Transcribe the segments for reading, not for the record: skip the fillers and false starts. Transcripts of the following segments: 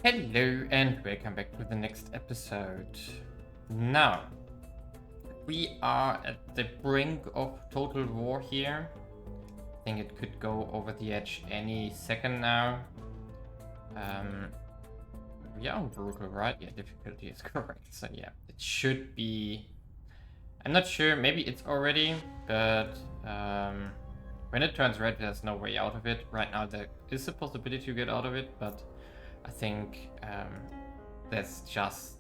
Hello and welcome back to the next episode. Now, we are at the brink of total war here. I think it could go over the edge any second now. We are on brutal, right? Yeah, difficulty is correct. So yeah, it should be... I'm not sure, maybe it's already, but when it turns red, there's no way out of it. Right now there is a possibility to get out of it, but I think there's just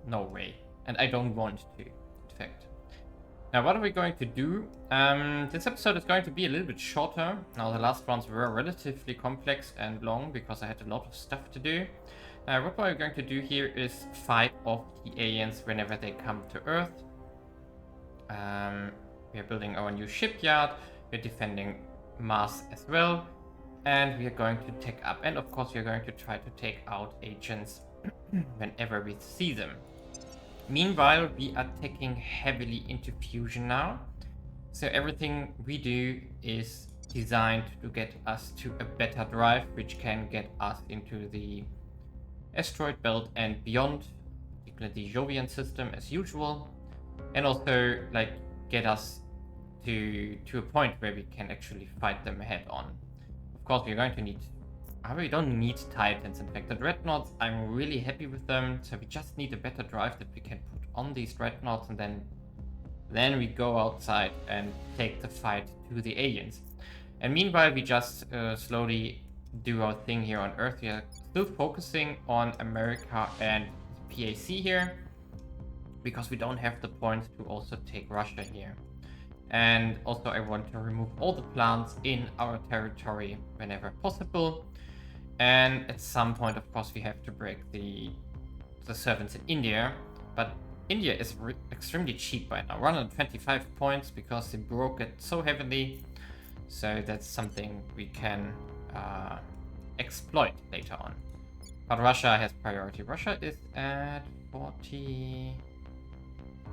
no way. And I don't want to, in fact. Now, what are we going to do? This episode is going to be a little bit shorter. Now, the last ones were relatively complex and long because I had a lot of stuff to do. What we're going to do here is fight off the aliens whenever they come to Earth. We are building our new shipyard. We're defending Mars as well. And we are going to take up, and of course we are going to try to take out agents whenever we see them. Meanwhile, we are taking heavily into fusion now. So everything we do is designed to get us to a better drive, which can get us into the asteroid belt and beyond, particularly the Jovian system as usual, and also like get us to a point where we can actually fight them head on. Of course, we're going to need... we don't need Titans, in fact. The Dreadnoughts, I'm really happy with them. So we just need a better drive that we can put on these Dreadnoughts, and then we go outside and take the fight to the aliens. And meanwhile, we just slowly do our thing here on Earth. We are still focusing on America and PAC here, because we don't have the points to also take Russia here. And also I want to remove all the plants in our territory whenever possible. And at some point, of course, we have to break the servants in India. But India is extremely cheap right now. 125 points because they broke it so heavily. So that's something we can exploit later on. But Russia has priority. Russia is at 40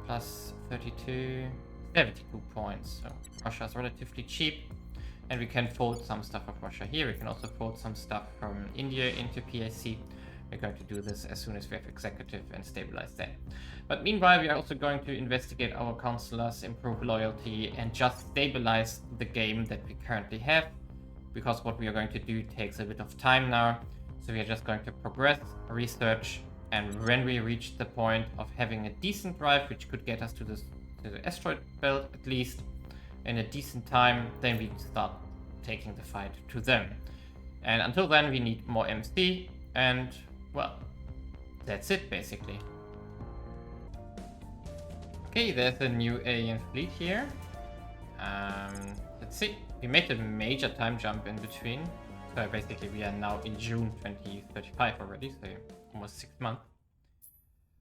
plus 32... 72 points, so Russia is relatively cheap, and we can fold some stuff of Russia here. We can also fold some stuff from India into PAC. We're going to do this as soon as we have executive and stabilize that. But meanwhile, we are also going to investigate our counselors, improve loyalty, and just stabilize the game that we currently have, because what we are going to do takes a bit of time now. So we are just going to progress, research, and when we reach the point of having a decent drive, which could get us to the asteroid belt at least in a decent time, then we start taking the fight to them. And until then we need more MC, and well, that's it basically. Okay, there's a new alien fleet here. Let's see, we made a major time jump in between, so basically we are now in June 2035 already, so almost 6 months.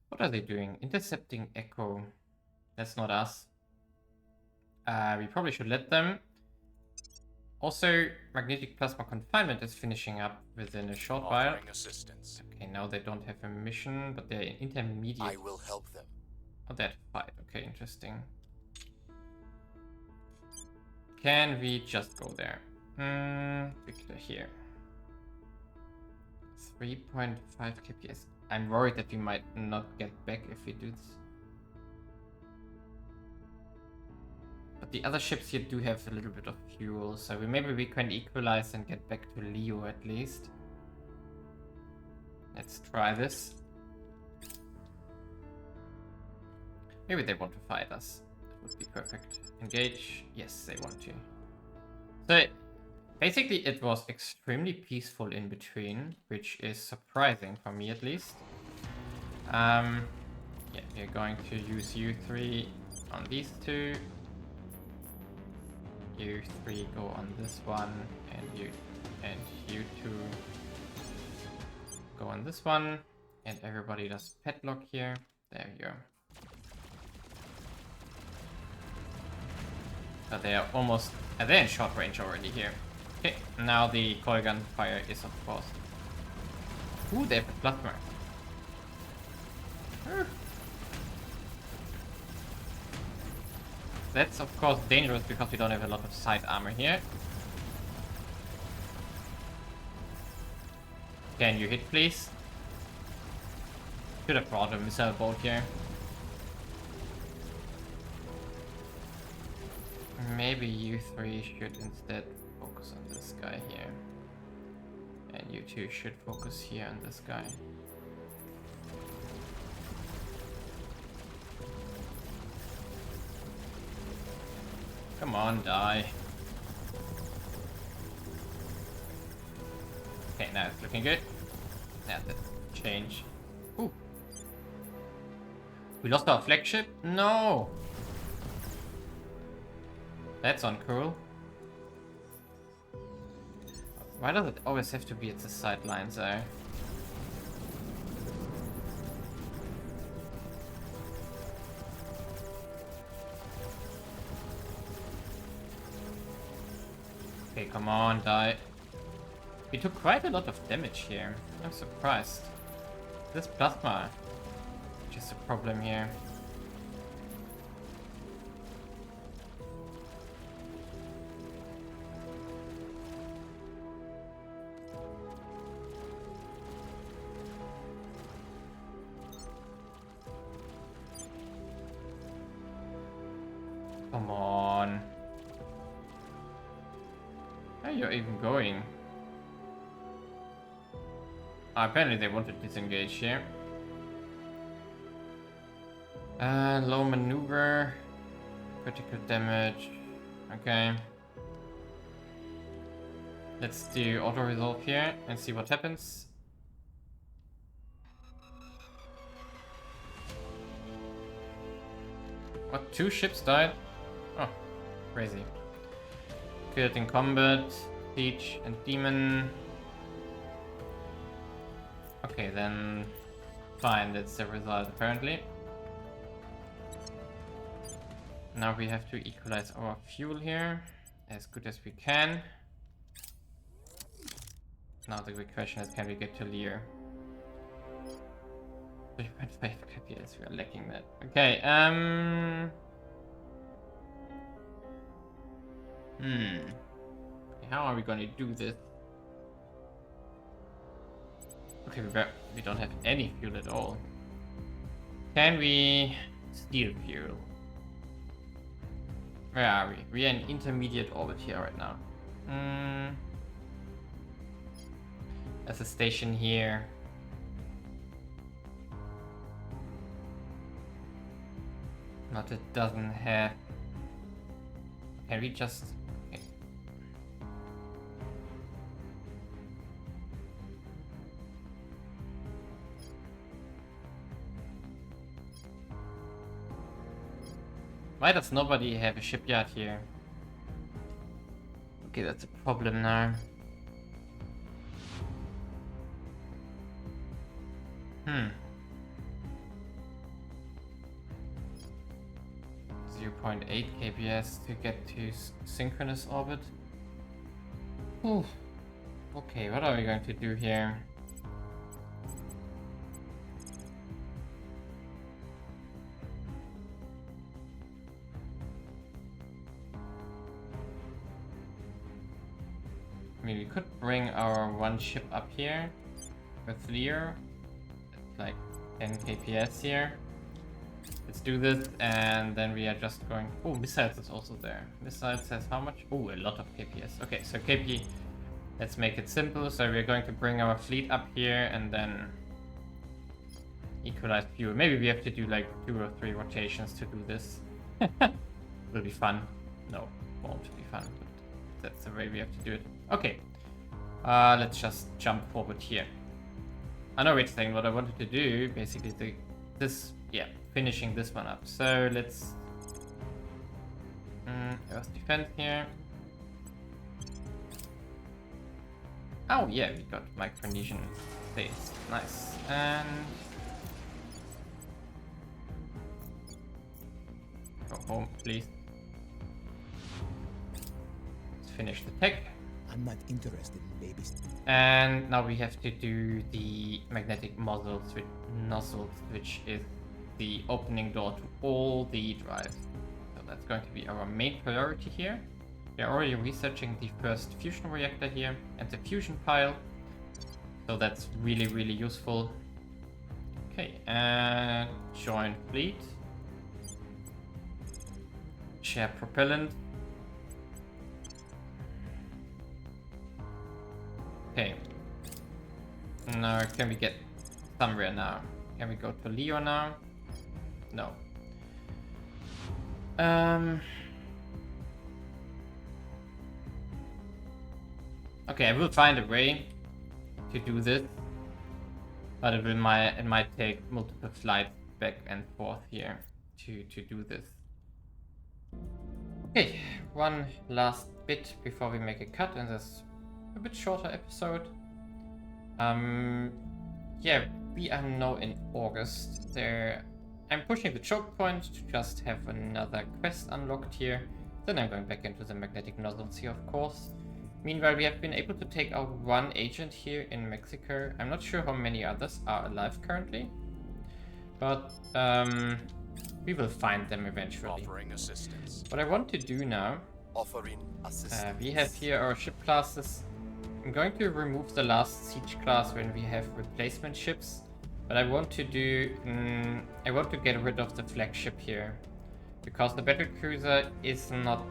What are they doing? Intercepting Echo. That's not us. We probably should let them. Also, magnetic plasma confinement is finishing up within a short while. Assistance. Okay, now they don't have a mission, but they're intermediate. I will help them. Oh, that fight. Okay, interesting. Can we just go there? Victor here. 3.5 kps. I'm worried that we might not get back if we do this. But the other ships here do have a little bit of fuel, so maybe we can equalize and get back to Leo at least. Let's try this. Maybe they want to fight us. That would be perfect. Engage. Yes, they want to. So basically it was extremely peaceful in between, which is surprising for me at least. Yeah, we're going to use you three on these two. You three go on this one, and you two go on this one, and everybody does padlock here. There you go. So they are almost... they're in short range already here. Okay, now the coil gun fire is of course... Ooh, they have a plasma. That's of course dangerous because we don't have a lot of side armor here. Can you hit, please? Should have brought a missile boat here. Maybe you three should instead focus on this guy here. And you two should focus here on this guy. Come on, die. Okay, now it's looking good. Now that change. Ooh. We lost our flagship? No! That's uncool. Why does it always have to be at the sidelines though? Okay, come on, die. We took quite a lot of damage here. I'm surprised. This plasma, which is a problem here. Come on. Where are you even going? Apparently they want to disengage here. Low maneuver. Critical damage. Okay. Let's do auto resolve here and see what happens. What, 2 ships died? Oh, crazy. Killed in combat, Siege and Demon. Okay, then fine, that's the result apparently. Now we have to equalize our fuel here as good as we can. Now the big question is, can we get to Lear? 3.5 kps, we are lacking that. Okay, how are we going to do this? Okay, we don't have any fuel at all. Can we steal fuel? Where are we? We are in intermediate orbit here right now. There's a station here. But it doesn't have... Can we just... Okay. Why does nobody have a shipyard here? Okay, that's a problem now. 0.8 kps to get to synchronous orbit. Ooh. Okay, what are we going to do here? I mean, we could bring our one ship up here with Lear. It's like 10 kps here. Let's do this, and then we are just going... Oh, missiles is also there. Missiles says how much? Oh, a lot of kps. Okay, so kp, let's make it simple. So we're going to bring our fleet up here and then equalize fuel. Maybe we have to do like 2 or 3 rotations to do this. Will be fun. No, won't be fun, but that's the way we have to do it. Okay, let's just jump forward here. I know it's saying what I wanted to do, basically finishing this one up. So let's Earth defense here. Oh yeah, we got Micronesian states. Nice. And go home, please. Let's finish the tech. I'm not interested in babies. And now we have to do the magnetic nozzles, which is the opening door to all the drives. So that's going to be our main priority here. We are already researching the first fusion reactor here and the fusion pile. So that's really, really useful. Okay, join fleet. Share propellant. Okay. Now, can we get somewhere now? Can we go to Leo now? No. Okay, I will find a way to do this, but it might take multiple flights back and forth here to do this. Okay, one last bit before we make a cut in this a bit shorter episode. Yeah, we are now in August. I'm pushing the choke point to just have another quest unlocked here. Then I'm going back into the magnetic nozzles here, of course. Meanwhile, we have been able to take out one agent here in Mexico. I'm not sure how many others are alive currently, but we will find them eventually. Offering assistance. What I want to do now, Offering assistance. we have here our ship classes. I'm going to remove the last siege class when we have replacement ships, but I want to do, I want to get rid of the flagship here, because the battlecruiser is not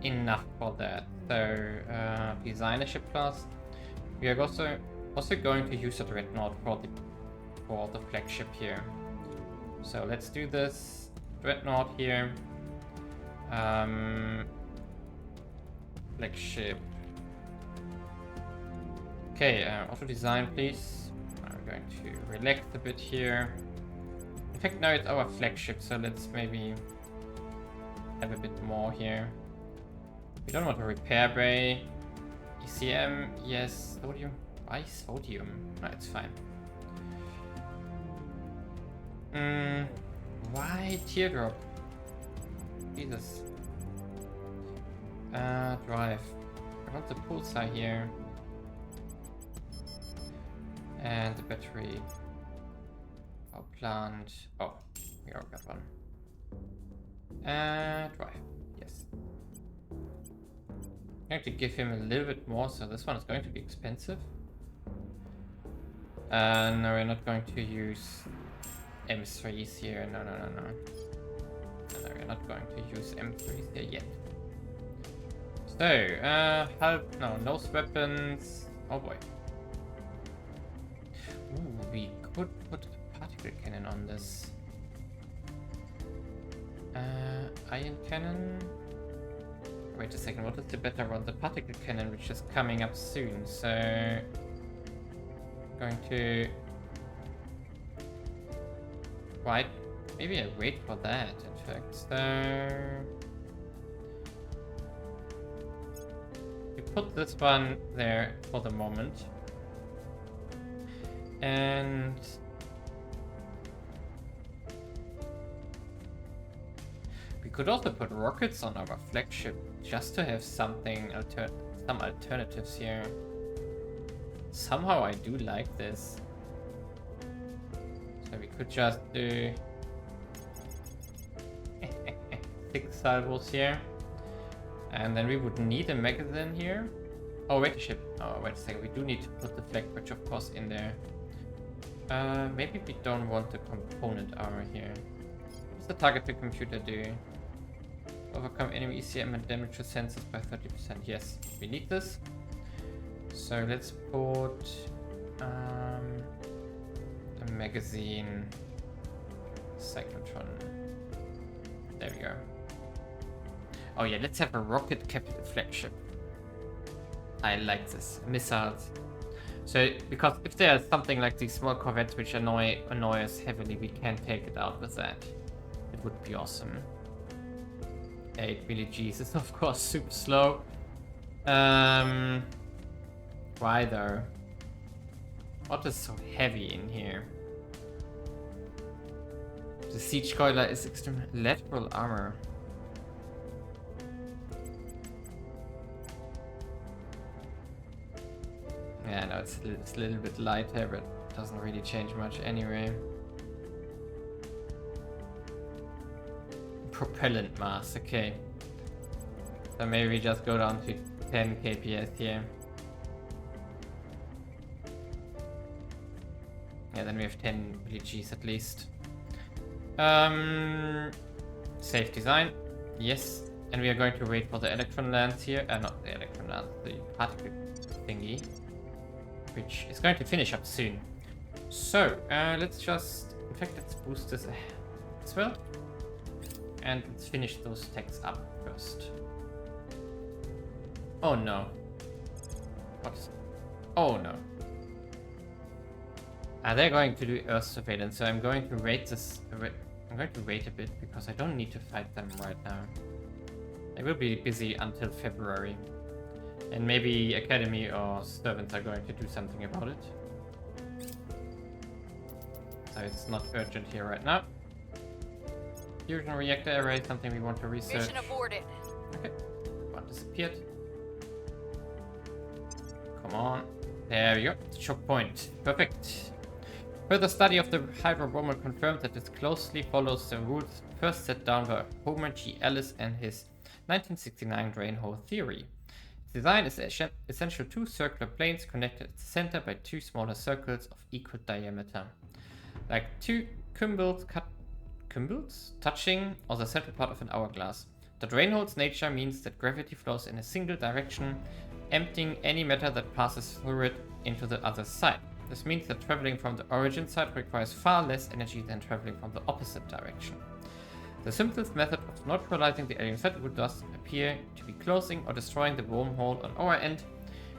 enough for that. So design a ship class. We are also going to use a dreadnought for the flagship here. So let's do this dreadnought here. Flagship. Okay, auto design, please. I'm going to relax a bit here. In fact, now it's our flagship, so let's maybe have a bit more here. We don't want a repair bay. ECM, yes. Sodium. Why sodium? No, it's fine. Why teardrop? Jesus. Drive. I want the pulsar here. And the battery. Our plant. Oh, we already got one. Drive. Yes. I'm going to give him a little bit more, so this one is going to be expensive. No, we're not going to use M3s here. No. No, we're not going to use M3s here yet. So, help. No, nose weapons. Oh boy. Ooh, we could put a particle cannon on this. Ion cannon. Wait a second, what is the better one? The particle cannon, which is coming up soon. So, going to wait. Maybe I wait for that. In fact, so we put this one there for the moment. And we could also put rockets on our flagship just to have something some alternatives here. Somehow I do like this. So we could just do 6 salvos here. And then we would need a magazine here. Oh, wait a ship. Oh, wait a second. We do need to put the flag bridge, of course, in there. Maybe we don't want the component armor here. What does the targeted computer do? Overcome enemy ECM and damage to sensors by 30%. Yes, we need this. So let's put a magazine cyclotron. There we go. Oh yeah, let's have a rocket capital flagship. I like this. Missiles. So, because if there's something like these small corvettes which annoy us heavily, we can take it out with that. It would be awesome. 8 milli-Gs is of course super slow. Why though? What is so heavy in here? The siege coiler is extreme lateral armor. Yeah, no, it's a little bit lighter, but it doesn't really change much anyway. Propellant mass, okay. So maybe we just go down to 10 kps here. Yeah, then we have 10 villages at least. Safe design. Yes. And we are going to wait for the electron lands here. Not the electron lands, the particle thingy. Which is going to finish up soon. So, let's just... In fact, let's boost this as well. And let's finish those techs up first. Oh no. What is... Oh no. They're going to do Earth surveillance, so I'm going to wait this... I'm going to wait a bit, because I don't need to fight them right now. I will be busy until February. And maybe Academy or Servants are going to do something about it. So it's not urgent here right now. Fusion reactor array, something we want to research. Mission aborted. Okay, one disappeared. Come on. There we go. Choke point. Perfect. Further study of the hydro-wormhole confirmed that it closely follows the rules first set down by Homer G. Ellis and his 1969 drain hole theory. Its design is essential two circular planes connected at the center by two smaller circles of equal diameter. Like two cumbles touching or the central part of an hourglass. The drain hole's nature means that gravity flows in a single direction, emptying any matter that passes through it into the other side. This means that traveling from the origin side requires far less energy than traveling from the opposite direction. The simplest method of neutralizing the alien threat would thus appear to be closing or destroying the wormhole on our end,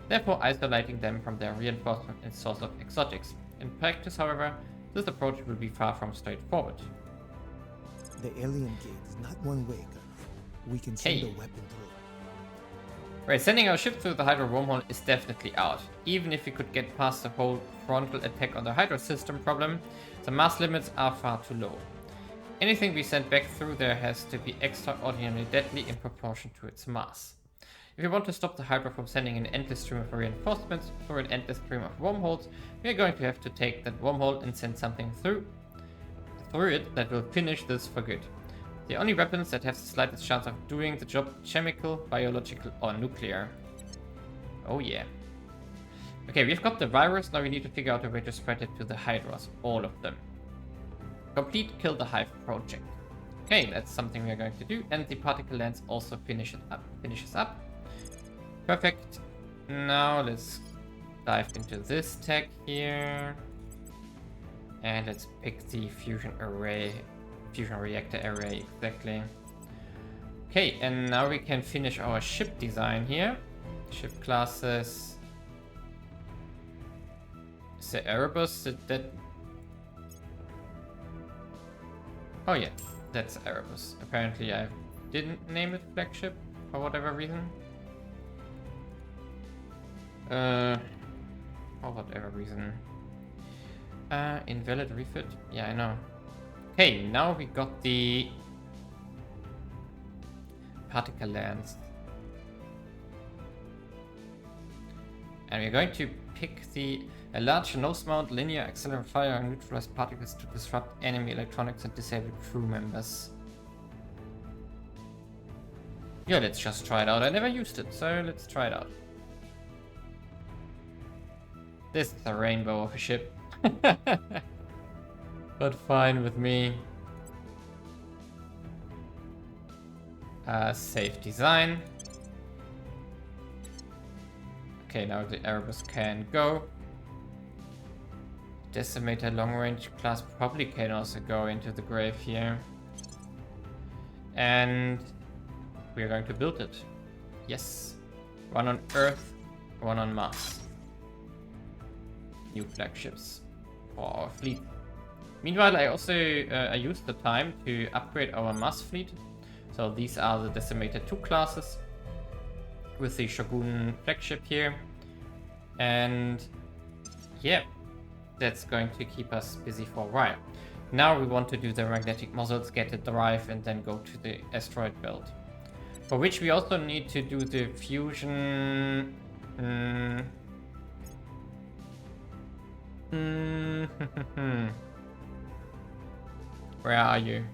therefore isolating them from their reinforcement and source of exotics. In practice, however, this approach will be far from straightforward. The alien gate is not one-way, Colonel. We can send a weapon through. Right, sending our ship through the Hydra wormhole is definitely out. Even if we could get past the whole frontal attack on the Hydra system problem, the mass limits are far too low. Anything we send back through there has to be extraordinarily deadly in proportion to its mass. If we want to stop the Hydra from sending an endless stream of reinforcements through an endless stream of wormholes, we are going to have to take that wormhole and send something through it that will finish this for good. The only weapons that have the slightest chance of doing the job: chemical, biological, or nuclear. Oh yeah. Okay, we've got the virus, now we need to figure out a way to spread it to the Hydras, all of them. Complete Kill the Hive project. Okay, that's something we're going to do, and the particle lens also finishes up. Perfect. Now let's dive into this tech here. And let's pick the fusion reactor array, exactly. Okay, and now we can finish our ship design here. Ship classes. Is the Erebus that... Oh yeah, that's Erebus. Apparently I didn't name it flagship for whatever reason. For whatever reason. Invalid refit? Yeah, I know. Okay, now we got the particle lens. And we're going to pick a large nose-mount linear accelerator fire and neutralize particles to disrupt enemy electronics and disable crew members. Yeah, let's just try it out. I never used it, so let's try it out. This is a rainbow of a ship. But fine with me. Safe design. Okay, now the Erebus can go. Decimator long range class probably can also go into the grave here. And we are going to build it. Yes. One on Earth, one on Mars. New flagships for our fleet. Meanwhile, I also used the time to upgrade our Mars fleet. So these are the Decimator 2 classes with the Shogun flagship here. And yeah, that's going to keep us busy for a while. Now we want to do the magnetic muzzles, get a drive, and then go to the asteroid belt. For which we also need to do the fusion... Where are you?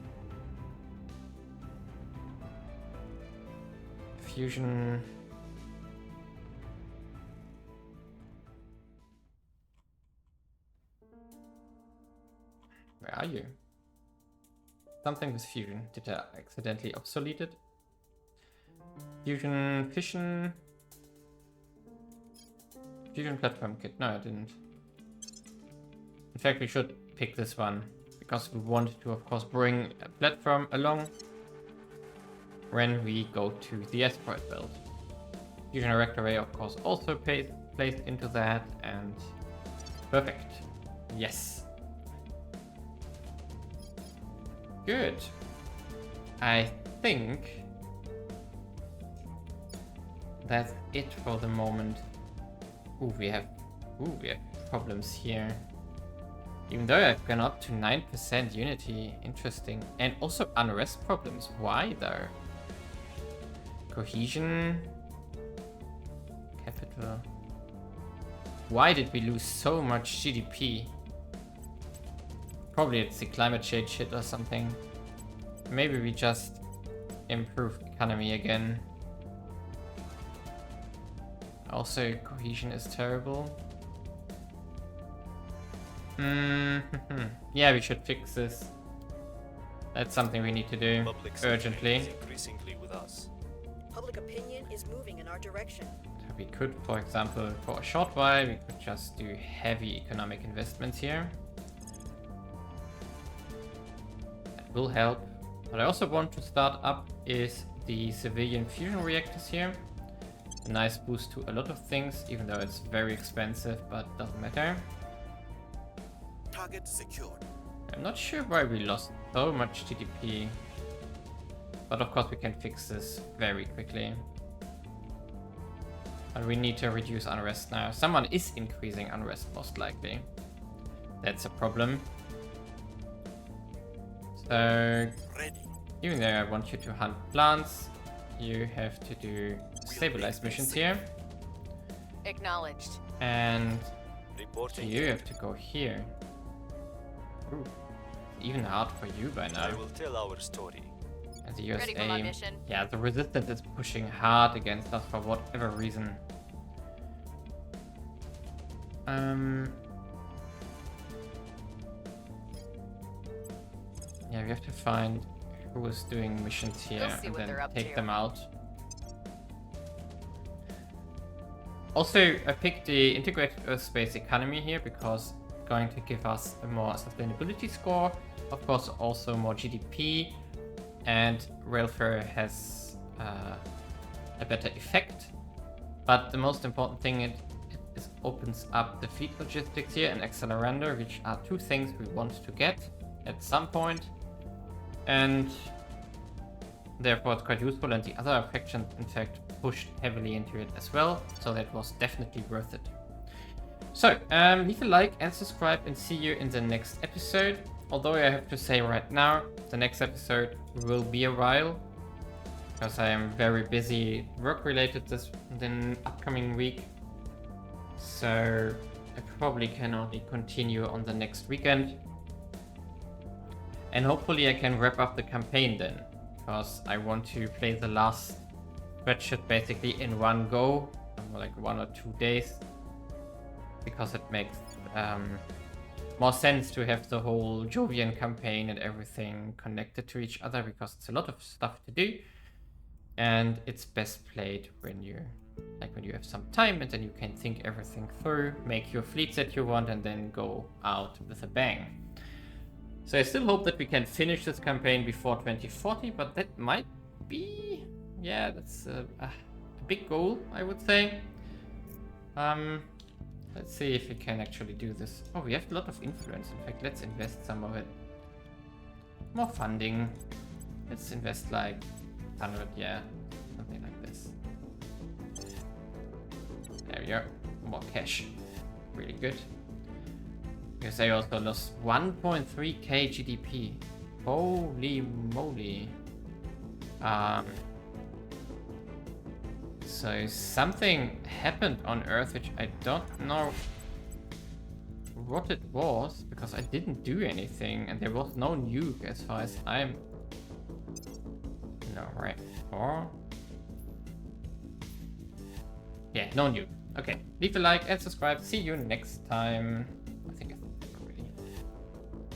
Fusion... Where are you? Something with fusion. Did I accidentally obsolete it? Fusion, fission. Fusion platform kit. No, I didn't. In fact, we should pick this one because we want to, of course, bring a platform along when we go to the asteroid belt. Fusion reactor array, of course, also placed into that, and perfect. Yes. Good. I think that's it for the moment. Ooh, we have problems here. Even though I've gone up to 9% unity, interesting. And also unrest problems. Why though? Cohesion, capital. Why did we lose so much GDP? Probably it's the climate change shit or something. Maybe we just improved economy again. Also, cohesion is terrible. Yeah, we should fix this. That's something we need to do urgently. Is increasingly with us. Public opinion is moving in our direction. So we could, for example, for a short while, we could just do heavy economic investments here. That will help. What I also want to start up is the civilian fusion reactors here. A nice boost to a lot of things, even though it's very expensive, but doesn't matter. Target secured. I'm not sure why we lost so much GDP, but of course we can fix this very quickly. But we need to reduce unrest now. Someone is increasing unrest, most likely. That's a problem. So, Ready. even though I want you to hunt plants, you have to do stabilize missions here. Acknowledged. And Reporting. you have to go here. Ooh, even hard for you by now. I will tell our story. And the USA, Ready for my mission. yeah, the resistance is pushing hard against us for whatever reason. Yeah, we have to find who is doing missions here We'll see and what they're then up take to. them out. Also, I picked the integrated Earth space economy here because it's going to give us a more sustainability score. Of course, also more GDP, and railfare has a better effect. But the most important thing, it opens up the fleet logistics here and accelerator, which are two things we want to get at some point. And therefore it's quite useful, and the other factions in fact pushed heavily into it as well, so that was definitely worth it. So leave a like and subscribe, and see you in the next episode. Although I have to say right now, the next episode will be a while, because I am very busy work related this the upcoming week, so I probably can only continue on the next weekend. And hopefully I can wrap up the campaign then, because I want to play the last spreadsheet basically in one go, like 1 or 2 days, because it makes more sense to have the whole Jovian campaign and everything connected to each other, because it's a lot of stuff to do, and it's best played when you have some time and then you can think everything through, make your fleets that you want, and then go out with a bang. So I still hope that we can finish this campaign before 2040, but that might be, yeah, that's a big goal, I would say. Let's see if we can actually do this. Oh, we have a lot of influence. In fact, let's invest some of it. More funding. Let's invest like 100, yeah, something like this. There we go. More cash. Really good. Because they also lost 1.3k GDP. Holy moly. So something happened on Earth which I don't know what it was, because I didn't do anything and there was no nuke as far as I'm... No, right. Or... Yeah, no nuke. Okay, leave a like and subscribe. See you next time. I think